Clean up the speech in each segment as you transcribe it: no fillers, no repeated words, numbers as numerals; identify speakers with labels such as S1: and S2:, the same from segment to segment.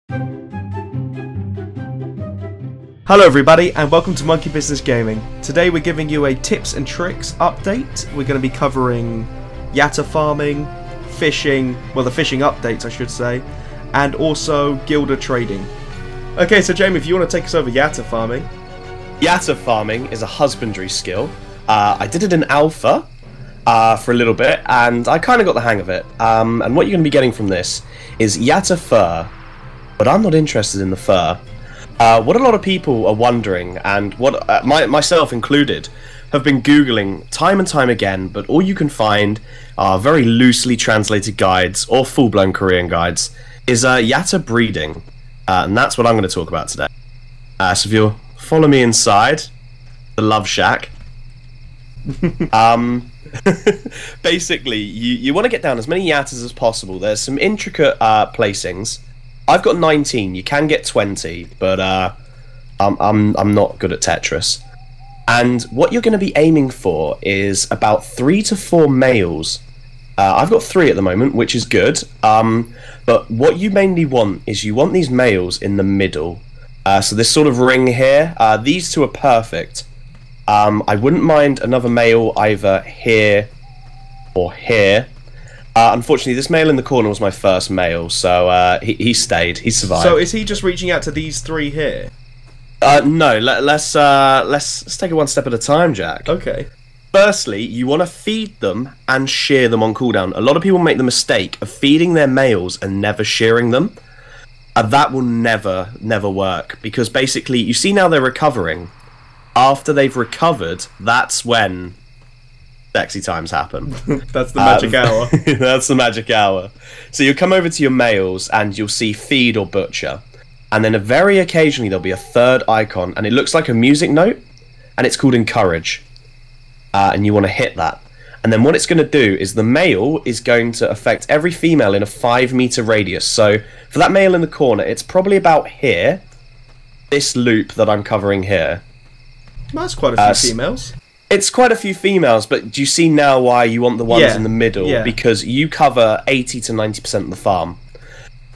S1: Hello everybody and welcome to Monkey Business Gaming. Today we're giving you a tips and tricks update. We're going to be covering Yata farming, fishing, well the fishing updates I should say, and also Guilder trading. Okay, so Jamie, if you want to take us over Yata farming.
S2: Yata farming is a husbandry skill. I did it in alpha for a little bit and I kind of got the hang of it. And what you're going to be getting from this is Yata fur, but I'm not interested in the fur. What a lot of people are wondering, and what myself included, have been Googling time and time again, but all you can find are very loosely translated guides, or full-blown Korean guides, is Yata breeding. And that's what I'm going to talk about today. So if you'll follow me inside the Love Shack. Basically, you want to get down as many Yatas as possible. There's some intricate placings. I've got 19. You can get 20, but I'm not good at Tetris. And what you're going to be aiming for is about 3 to 4 males. I've got 3 at the moment, which is good. But what you mainly want is you want these males in the middle. So this sort of ring here, these two are perfect. I wouldn't mind another male either here or here. Unfortunately, this male in the corner was my first male, so he stayed. He survived.
S1: So is he just reaching out to these 3 here?
S2: No. Let's take it one step at a time, Jack.
S1: Okay.
S2: Firstly, you want to feed them and shear them on cooldown. A lot of people make the mistake of feeding their males and never shearing them. That will never work, because basically, you see now they're recovering. After they've recovered, that's when sexy times happen.
S1: That's the magic hour.
S2: That's the magic hour. So you'll come over to your males and you'll see feed or butcher. And then very occasionally there'll be a third icon and it looks like a music note and it's called encourage. And you want to hit that. And then what it's going to do is the male is going to affect every female in a 5-meter radius. So for that male in the corner, it's probably about here. This loop that I'm covering here.
S1: That's quite a few females.
S2: It's quite a few females, but do you see now why you want the ones in the middle?
S1: Yeah.
S2: Because you cover 80 to 90% of the farm.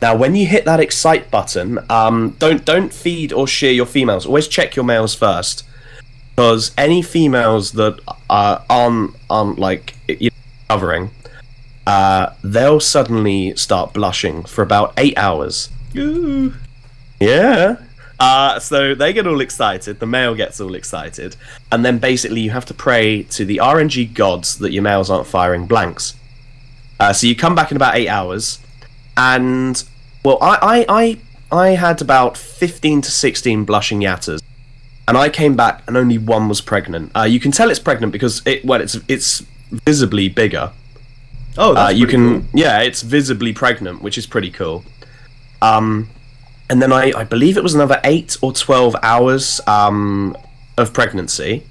S2: Now, when you hit that excite button, don't feed or shear your females. Always check your males first, because any females that aren't like covering, they'll suddenly start blushing for about 8 hours.
S1: Ooh.
S2: Yeah. So they get all excited, the male gets all excited, and then basically you have to pray to the RNG gods that your males aren't firing blanks. So you come back in about 8 hours, and, well, I had about 15 to 16 blushing Yatas, and I came back and only 1 was pregnant. You can tell it's pregnant because it's visibly bigger.
S1: Oh, that's cool.
S2: Yeah, it's visibly pregnant, which is pretty cool. And then I believe it was another 8 or 12 hours of pregnancy.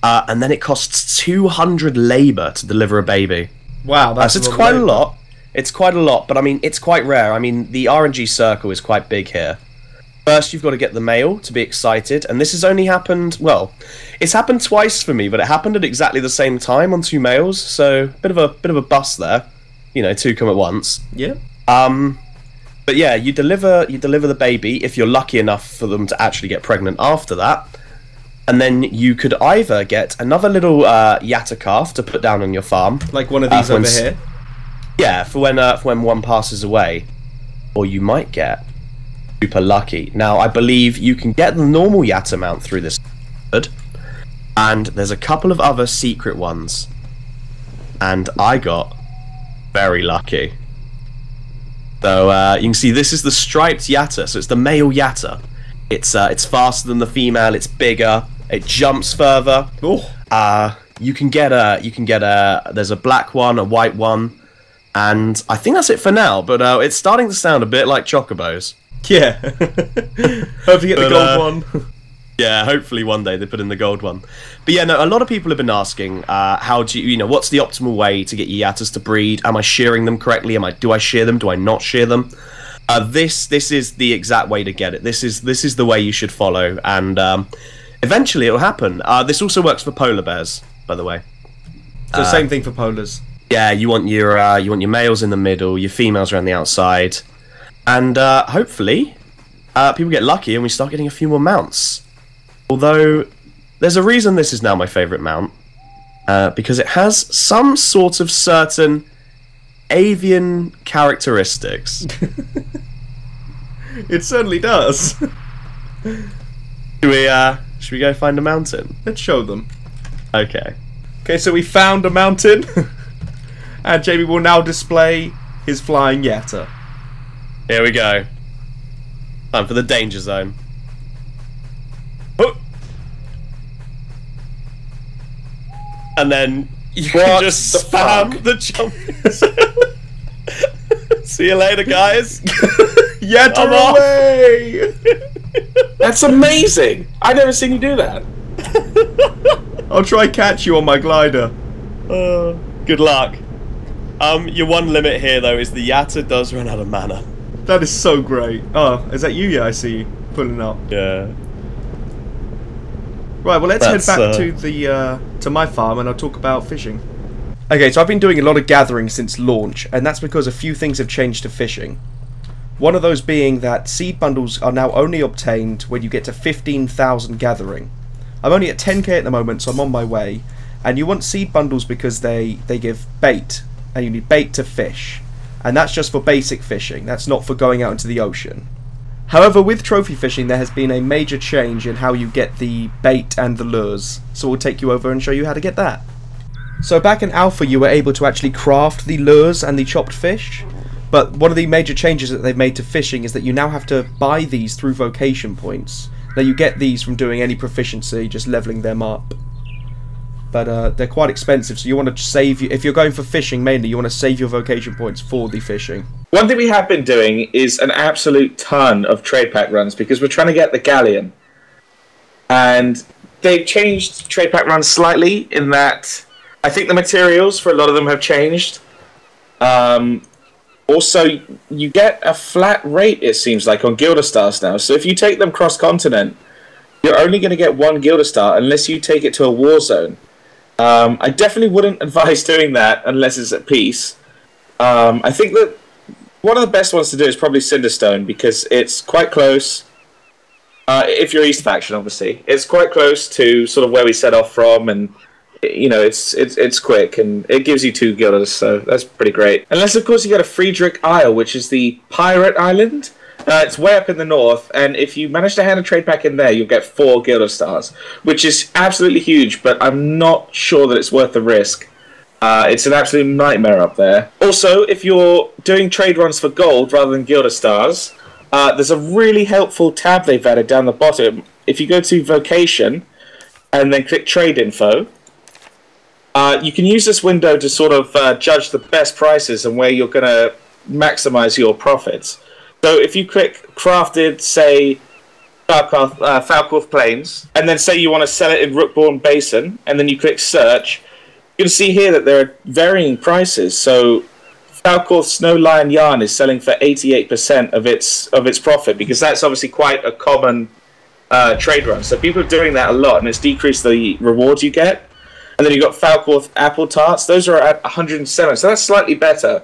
S2: And then it costs 200 labour to deliver a baby.
S1: Wow, that's
S2: it's quite a lot. It's quite a lot, but I mean, it's quite rare. I mean, the RNG circle is quite big here. First, you've got to get the male to be excited, and this has only happened, well, it's happened twice for me, but it happened at exactly the same time on 2 males, so bit of a bust there. You know, 2 come at once.
S1: Yeah.
S2: But yeah, you deliver the baby if you're lucky enough for them to actually get pregnant after that, and then you could either get another little Yata calf to put down on your farm,
S1: like one of these over here.
S2: Yeah, for when one passes away, or you might get super lucky. Now, I believe you can get the normal Yata mount through this, and there's a couple of other secret ones, and I got very lucky. So you can see this is the striped Yata, so it's the male Yata. It's faster than the female. It's bigger. It jumps further. You can get there's a black one, a white one, and I think that's it for now. But it's starting to sound a bit like chocobos.
S1: Yeah. Hope you get the gold one.
S2: Yeah, hopefully one day they put in the gold one. But yeah, no, a lot of people have been asking, how do you know, what's the optimal way to get your Yatas to breed? Am I shearing them correctly? Do I shear them? Do I not shear them? This is the exact way to get it. This is the way you should follow, and eventually it'll happen. This also works for polar bears, by the way.
S1: So same thing for polars.
S2: Yeah, you want your males in the middle, your females around the outside. And hopefully, people get lucky and we start getting a few more mounts. Although, there's a reason this is now my favourite mount. Because it has some sort of certain avian characteristics.
S1: It certainly does.
S2: Should we go find a mountain?
S1: Let's show them.
S2: Okay.
S1: Okay, so we found a mountain. And Jamie will now display his flying Yata.
S2: Here we go. Time for the danger zone. Oh. And then you can just spam the jumping zone. See you later, guys.
S1: Yata away!
S3: That's amazing! I've never seen you do that.
S1: I'll try catch you on my glider.
S2: Good luck. Your one limit here, though, is the Yata does run out of mana.
S1: That is so great. Oh, is that you? Yeah, I see you pulling up.
S2: Yeah.
S1: Right, well, let's head back to the to my farm and I'll talk about fishing. Okay, so I've been doing a lot of gathering since launch, and that's because a few things have changed to fishing. One of those being that seed bundles are now only obtained when you get to 15,000 gathering. I'm only at 10k at the moment, so I'm on my way. And you want seed bundles because they give bait, and you need bait to fish. And that's just for basic fishing, that's not for going out into the ocean. However, with trophy fishing there has been a major change in how you get the bait and the lures. So we'll take you over and show you how to get that. So back in Alpha you were able to actually craft the lures and the chopped fish. But one of the major changes that they've made to fishing is that you now have to buy these through vocation points. Now you get these from doing any proficiency, just leveling them up. But they're quite expensive, so you want to save... If you're going for fishing mainly, you want to save your vocation points for the fishing.
S3: One thing we have been doing is an absolute ton of trade pack runs because we're trying to get the galleon. And they've changed trade pack runs slightly in that I think the materials for a lot of them have changed. Also, you get a flat rate, it seems like, on Gilder Stars now. So if you take them cross-continent, you're only going to get one Gilder Star unless you take it to a war zone. I definitely wouldn't advise doing that unless it's at peace. I think that one of the best ones to do is probably Cinderstone because it's quite close. If you're East faction, obviously, it's quite close to sort of where we set off from, and you know it's quick and it gives you 2 guilders, so that's pretty great. Unless of course you get a Friedrich Isle, which is the pirate island. It's way up in the north, and if you manage to hand a trade pack in there, you'll get 4 Gilder Stars, which is absolutely huge, but I'm not sure that it's worth the risk. It's an absolute nightmare up there. Also, if you're doing trade runs for gold rather than Gilder Stars, there's a really helpful tab they've added down the bottom. If you go to Vocation, and then click Trade Info, you can use this window to sort of judge the best prices and where you're going to maximize your profits. So if you click crafted, say, Falkworth Plains, and then say you want to sell it in Rookbourne Basin, and then you click search, you can see here that there are varying prices. So Falkworth Snow Lion Yarn is selling for 88% of its profit, because that's obviously quite a common trade run. So people are doing that a lot, and it's decreased the rewards you get. And then you've got Falkworth Apple Tarts. Those are at 107, so that's slightly better.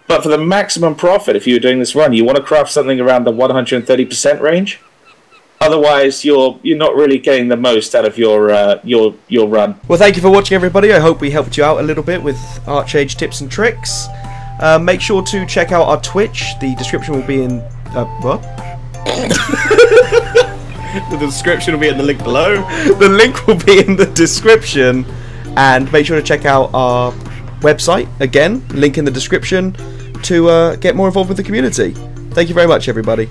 S3: But for the maximum profit, if you're doing this run, you want to craft something around the 130% range. Otherwise, you're not really getting the most out of your run.
S1: Well, thank you for watching, everybody. I hope we helped you out a little bit with ArcheAge tips and tricks. Make sure to check out our Twitch. The description will be in... what?
S2: The description will be in the link below.
S1: The link will be in the description. And make sure to check out our website, again, link in the description, to get more involved with the community. Thank you very much, everybody.